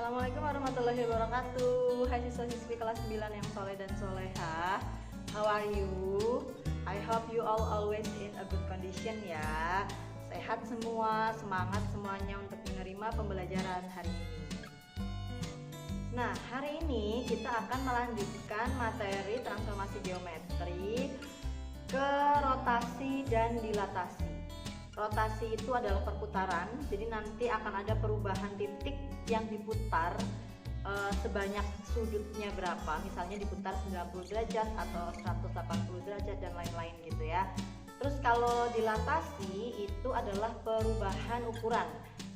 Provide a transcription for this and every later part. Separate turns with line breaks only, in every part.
Assalamualaikum warahmatullahi wabarakatuh. Hai siswa-siswi kelas 9 yang soleh dan soleha. How are you? I hope you all always in a good condition ya. Sehat semua, semangat semuanya untuk menerima pembelajaran hari ini. Nah, hari ini kita akan melanjutkan materi transformasi geometri ke rotasi dan dilatasi. Rotasi itu adalah perputaran, jadi nanti akan ada perubahan titik yang diputar sebanyak sudutnya berapa, misalnya diputar 90 derajat atau 180 derajat dan lain-lain gitu ya. Terus kalau dilatasi itu adalah perubahan ukuran,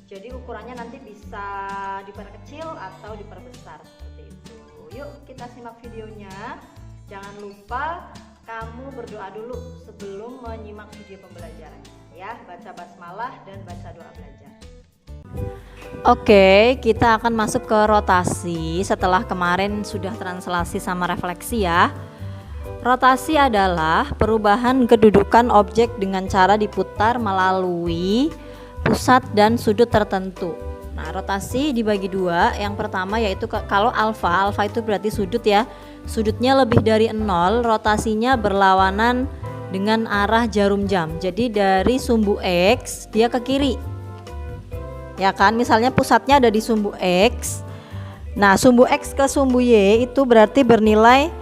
jadi ukurannya nanti bisa diperkecil atau diperbesar seperti itu. Yuk kita simak videonya. Jangan lupa kamu berdoa dulu sebelum menyimak video pembelajaran ya, baca basmalah dan baca doa belajar. Oke, kita akan masuk ke rotasi setelah kemarin sudah translasi sama refleksi ya. Rotasi adalah perubahan kedudukan objek dengan cara diputar melalui pusat dan sudut tertentu. Nah, rotasi dibagi dua. Yang pertama yaitu kalau alfa itu berarti sudut ya. Sudutnya lebih dari 0, rotasinya berlawanan dengan arah jarum jam. Jadi dari sumbu X dia ke kiri. Ya kan, misalnya pusatnya ada di sumbu X. Nah, sumbu X ke sumbu Y itu berarti bernilai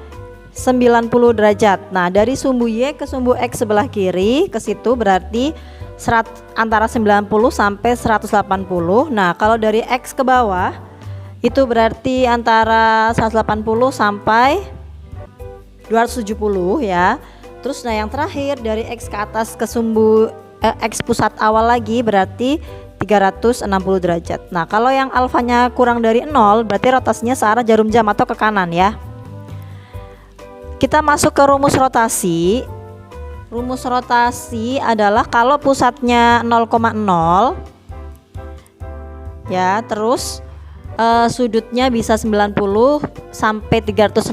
90 derajat. Nah, dari sumbu Y ke sumbu X sebelah kiri ke situ berarti antara 90 sampai 180. Nah, kalau dari X ke bawah itu berarti antara 180 sampai 270 ya. Terus nah yang terakhir dari X ke atas ke sumbu X pusat awal lagi berarti 360 derajat. Nah, kalau yang alfanya kurang dari 0 berarti rotasinya searah jarum jam atau ke kanan ya. Kita masuk ke rumus rotasi. Rumus rotasi adalah kalau pusatnya 0,0 ya, terus sudutnya bisa 90 sampai 360,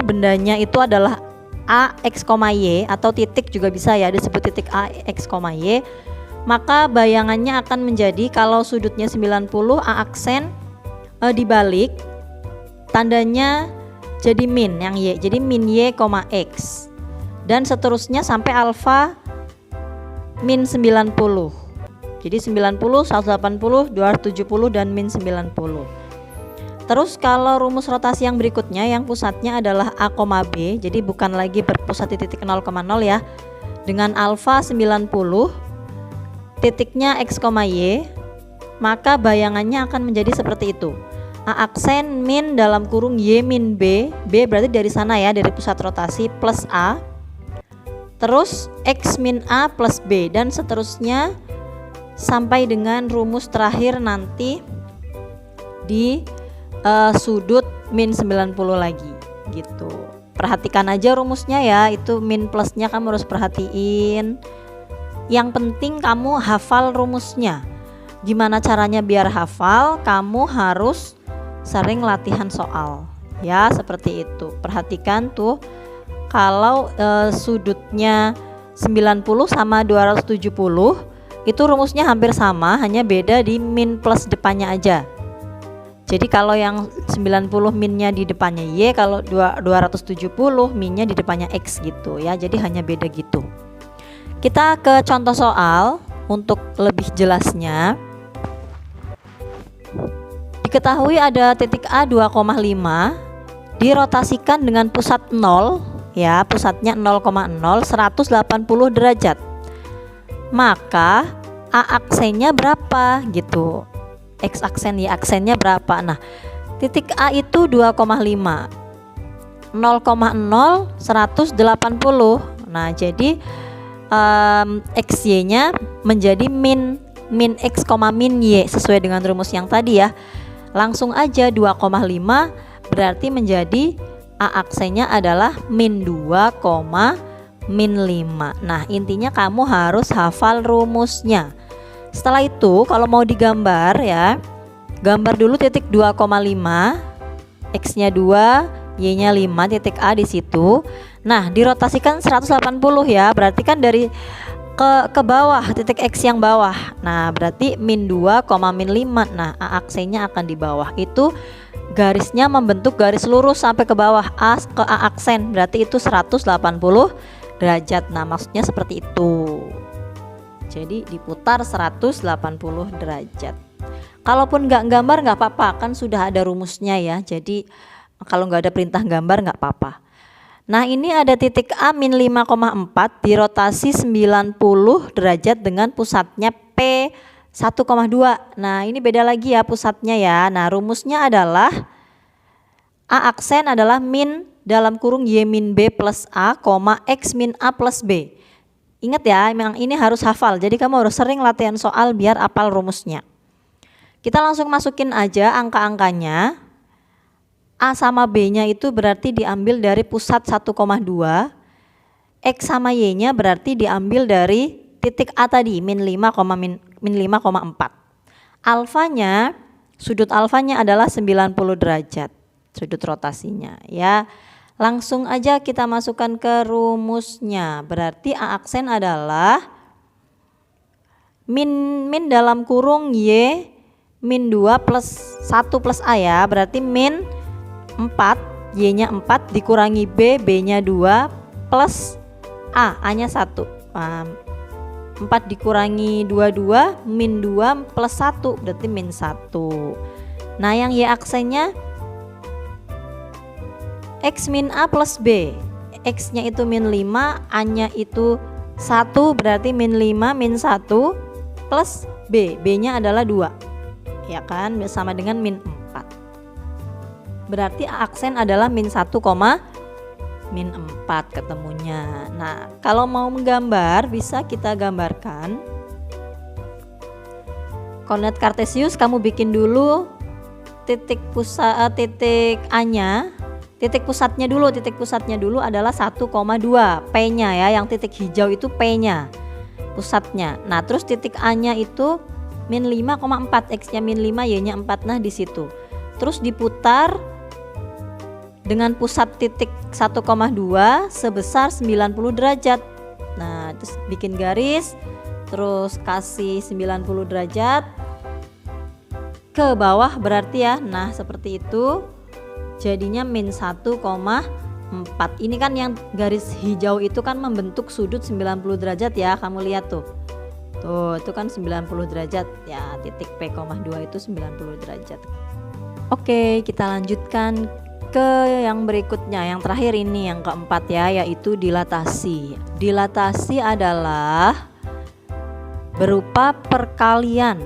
bendanya itu adalah A, X, Y atau titik juga bisa ya, disebut titik A, X, Y. Maka bayangannya akan menjadi kalau sudutnya 90, A aksen dibalik, tandanya jadi min yang Y, jadi min Y, X. Dan seterusnya sampai alfa min 90. Jadi 90, 180, 270 dan min 90. Terus kalau rumus rotasi yang berikutnya yang pusatnya adalah A, B, jadi bukan lagi berpusat di titik 0,0 ya. Dengan alfa 90, titiknya X, Y, maka bayangannya akan menjadi seperti itu. A aksen min dalam kurung Y min B, B berarti dari sana ya, dari pusat rotasi plus A. Terus X min A plus B dan seterusnya sampai dengan rumus terakhir nanti di sudut min 90 lagi gitu. Perhatikan aja rumusnya ya, itu min plusnya kamu harus perhatiin. Yang penting kamu hafal rumusnya. Gimana caranya biar hafal? Kamu harus sering latihan soal ya, seperti itu. Perhatikan tuh, kalau sudutnya 90 sama 270 itu rumusnya hampir sama, hanya beda di min plus depannya aja. Jadi kalau yang 90 minnya di depannya Y, kalau 270 minnya di depannya X gitu ya. Jadi hanya beda gitu. Kita ke contoh soal untuk lebih jelasnya. Diketahui ada titik A 2,5 dirotasikan dengan pusat 0 ya, pusatnya 0,0 180 derajat. Maka A aksennya berapa gitu. X aksen, Y aksennya berapa? Nah, titik A itu 2,5, 0,0 180. Nah, jadi XY nya menjadi min X, min Y sesuai dengan rumus yang tadi ya. Langsung aja 2,5 berarti menjadi A aksennya adalah min 2, min 5. Nah, intinya kamu harus hafal rumusnya. Setelah itu kalau mau digambar ya, gambar dulu titik 2,5, X-nya 2, Y-nya 5, titik A di situ. Nah, dirotasikan 180 ya. Berarti kan dari ke bawah, titik X yang bawah. Nah, berarti min 2, min 5. Nah, A aksennya akan di bawah. Itu garisnya membentuk garis lurus sampai ke bawah A ke A aksen. Berarti itu 180 derajat. Nah, maksudnya seperti itu. Jadi diputar 180 derajat. Kalaupun nggak gambar nggak apa-apa, kan sudah ada rumusnya ya. Jadi kalau nggak ada perintah gambar nggak apa-apa. Nah, ini ada titik A min 5,4 dirotasi 90 derajat dengan pusatnya P 1,2. Nah, ini beda lagi ya pusatnya ya. Nah, rumusnya adalah A aksen adalah min dalam kurung Y min B plus A, X min A plus B. Ingat ya, memang ini harus hafal. Jadi kamu harus sering latihan soal biar apal rumusnya. Kita langsung masukin aja angka-angkanya. A sama B-nya itu berarti diambil dari pusat 1,2. X sama Y-nya berarti diambil dari titik A tadi, min 5,4. Alfanya, sudut alfanya adalah 90 derajat, sudut rotasinya ya. Langsung aja kita masukkan ke rumusnya. Berarti A aksen adalah min dalam kurung Y min 2 plus 1 plus A ya. Berarti min 4, Y-nya 4 dikurangi B, B-nya 2 plus A, A-nya 1. 4 dikurangi 22, min 2 plus 1, berarti min 1. Nah, yang Y aksennya X min A plus B. X-nya itu min 5, A-nya itu 1, berarti min 5 min 1 plus B. B-nya adalah 2. Ya kan, sama dengan min 4. Berarti A aksen adalah min 1, min 4 ketemunya. Nah, kalau mau menggambar bisa kita gambarkan. Koordinat kartesius kamu bikin dulu titik pusat, titik A-nya, titik pusatnya dulu adalah 1,2, P-nya ya, yang titik hijau itu P-nya, pusatnya. Nah, terus titik A-nya itu min 5,4, X-nya min 5, Y-nya 4. Nah, di situ. Terus diputar dengan pusat titik 1,2 sebesar 90 derajat. Nah, terus bikin garis, terus kasih 90 derajat ke bawah berarti ya. Nah, seperti itu. Jadinya min 1,4. Ini kan yang garis hijau itu kan membentuk sudut 90 derajat ya. Kamu lihat tuh. Tuh, itu kan 90 derajat ya. Titik P,2 itu 90 derajat. Oke, kita lanjutkan ke yang berikutnya, yang terakhir ini, yang keempat ya, yaitu dilatasi. Dilatasi adalah berupa perkalian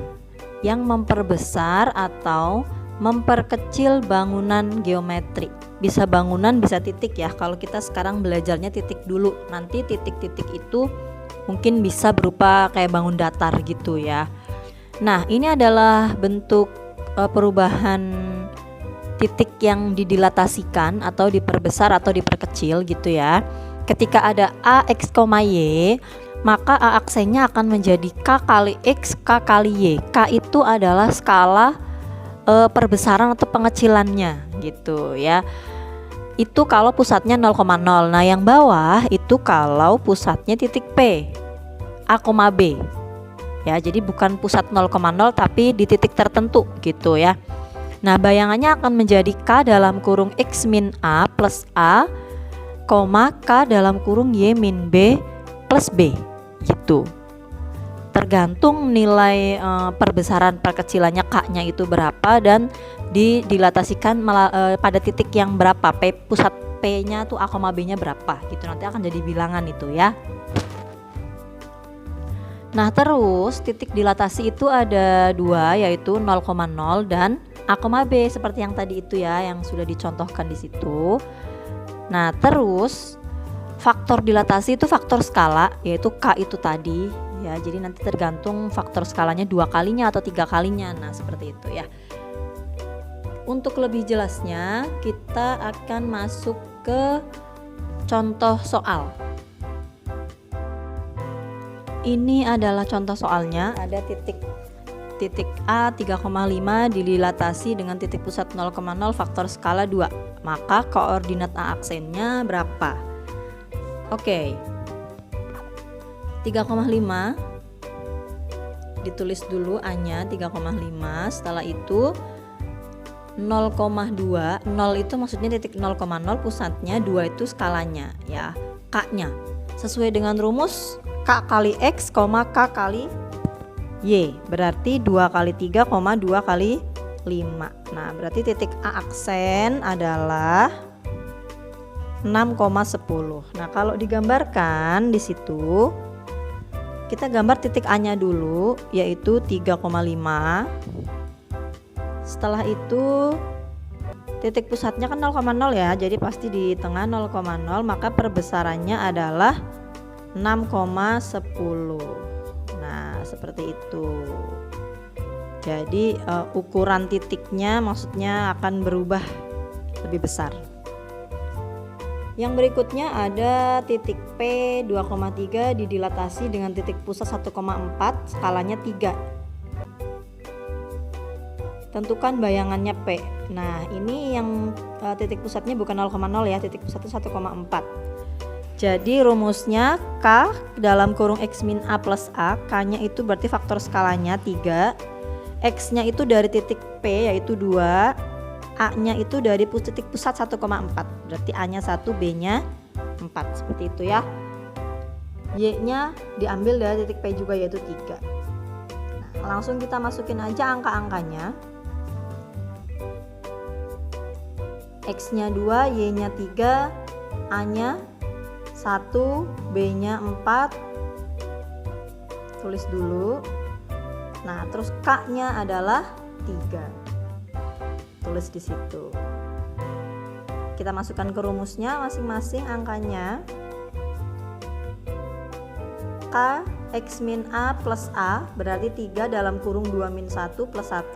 yang memperbesar atau memperkecil bangunan geometri. Bisa bangunan, bisa titik ya. Kalau kita sekarang belajarnya titik dulu, nanti titik-titik itu mungkin bisa berupa kayak bangun datar gitu ya. Nah, ini adalah bentuk perubahan titik yang didilatasikan atau diperbesar atau diperkecil gitu ya. Ketika ada A, X, Y, maka A aksennya akan menjadi K kali X, K kali Y. K itu adalah skala perbesaran atau pengecilannya gitu ya. Itu kalau pusatnya 0,0. Nah, yang bawah itu kalau pusatnya titik P, A, B. Ya, jadi bukan pusat 0,0 tapi di titik tertentu gitu ya. Nah, bayangannya akan menjadi K dalam kurung X min A plus A, K dalam kurung Y min B plus B gitu. Tergantung nilai perbesaran perkecilannya K-nya itu berapa dan didilatasikan pada titik yang berapa, pusat P-nya tuh A, B-nya berapa gitu. Nanti akan jadi bilangan itu ya. Nah, terus titik dilatasi itu ada dua, yaitu 0,0 dan A, B seperti yang tadi itu ya, yang sudah dicontohkan di situ. Nah, terus faktor dilatasi itu faktor skala, yaitu K itu tadi ya. Jadi nanti tergantung faktor skalanya 2 kalinya atau 3 kalinya. Nah, seperti itu ya. Untuk lebih jelasnya kita akan masuk ke contoh soal. Ini adalah contoh soalnya. Ada titik A 3,5 didilatasi dengan titik pusat 0,0 faktor skala 2. Maka koordinat A aksennya berapa? Oke. 3,5 ditulis dulu A-nya 3,5. Setelah itu 0,2, 0 itu maksudnya titik 0,0 pusatnya, 2 itu skalanya ya, K-nya. Sesuai dengan rumus K kali X, K kali Y, berarti 2 kali 3, 2 kali 5. Nah, berarti titik A aksen adalah 6,10. Nah, kalau digambarkan di situ, kita gambar titik A-nya dulu, yaitu 3,5. Setelah itu titik pusatnya kan 0,0 ya, jadi pasti di tengah 0,0, maka perbesarannya adalah 6,10. Nah, seperti itu. Jadi ukuran titiknya maksudnya akan berubah lebih besar. Yang berikutnya ada titik P 2,3 didilatasi dengan titik pusat 1,4, skalanya 3. Tentukan bayangannya P. Nah, ini yang titik pusatnya bukan 0,0 ya, titik pusatnya 1,4. Jadi rumusnya K dalam kurung X min A plus A, K-nya itu berarti faktor skalanya 3, X-nya itu dari titik P yaitu 2, A-nya itu dari titik pusat 1,4, berarti A-nya 1, B-nya 4, seperti itu ya. Y-nya diambil dari titik P juga yaitu 3. Nah, langsung kita masukin aja angka-angkanya. X-nya 2, Y-nya 3, A-nya 1, B-nya 4. Tulis dulu. Nah, terus K-nya adalah 3. Tulis di situ. Kita masukkan ke rumusnya masing-masing angkanya. K X min A plus A berarti 3 dalam kurung 2 min 1 plus 1.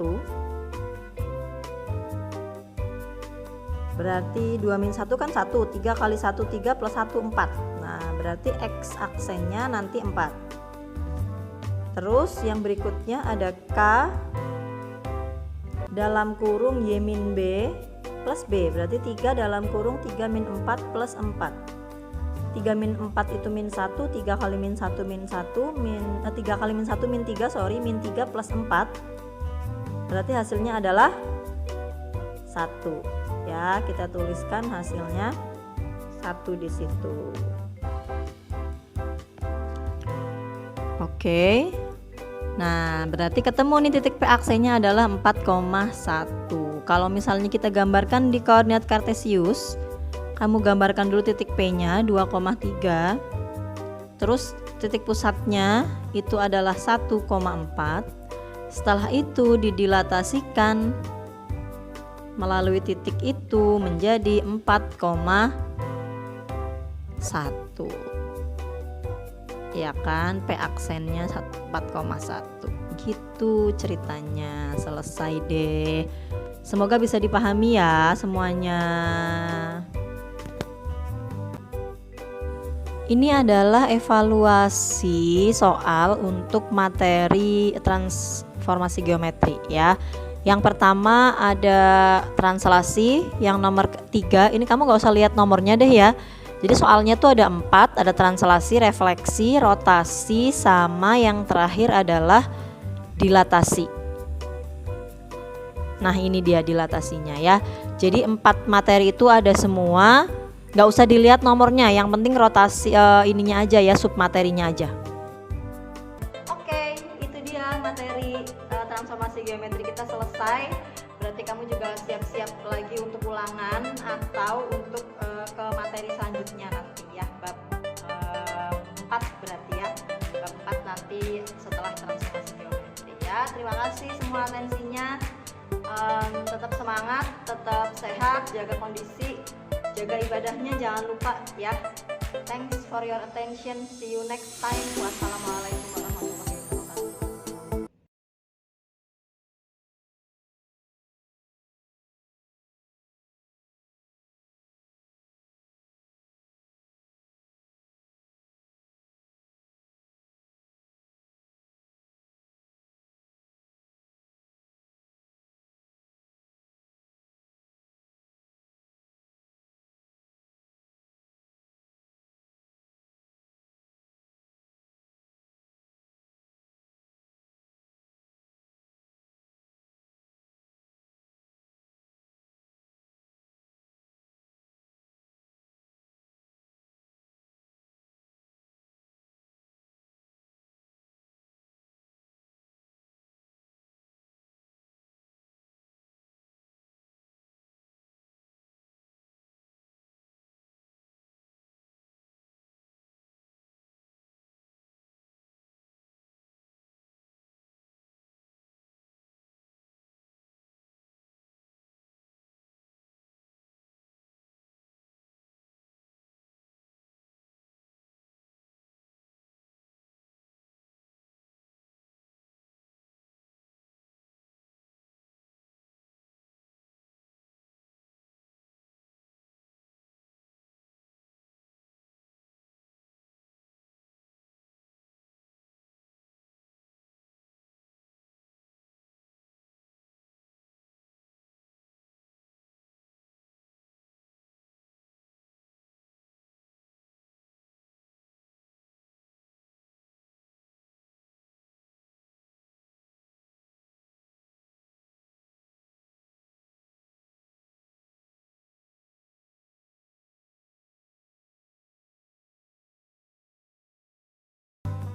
Berarti 2 min 1 kan 1, 3 kali 1 3 plus 1 4. Nah, berarti X aksennya nanti 4. Terus yang berikutnya ada K dalam kurung Y min B plus B, berarti 3 dalam kurung 3 min 4 plus 4. 3 min 4 itu min 1, 3 kali min 1 min 1, 3 kali min 1 min 3, min 3 plus 4. Berarti hasilnya adalah 1. Ya, kita tuliskan hasilnya 1 di situ. Oke. Nah, berarti ketemu nih titik P aksennya adalah 4,1. Kalau misalnya kita gambarkan di koordinat kartesius, kamu gambarkan dulu titik P-nya 2,3. Terus titik pusatnya itu adalah 1,4. Setelah itu didilatasikan melalui titik itu menjadi 4,1. Ya kan, P aksennya 4,1. Gitu ceritanya. Selesai deh. Semoga bisa dipahami ya semuanya. Ini adalah evaluasi soal untuk materi transformasi geometri ya. Yang pertama ada translasi, yang nomor 3 ini kamu gak usah lihat nomornya deh ya. Jadi soalnya tuh ada 4, ada translasi, refleksi, rotasi, sama yang terakhir adalah dilatasi. Nah, ini dia dilatasinya ya. Jadi 4 materi itu ada semua, gak usah dilihat nomornya, yang penting rotasi ininya aja ya, submaterinya aja. Oke, itu dia materi transformasi geometri kita selesai. Berarti kamu juga siap-siap lagi untuk ulangan atau untuk ke materi selanjutnya nanti ya, bab 4 berarti ya, bab 4 nanti setelah transformasi geometri ya. Terima kasih semua atensinya. Tetap semangat, tetap sehat, jaga kondisi, jaga ibadahnya, jangan lupa ya. Thanks for your attention. See you next time. Wassalamualaikum warahmatullahi wabarakatuh.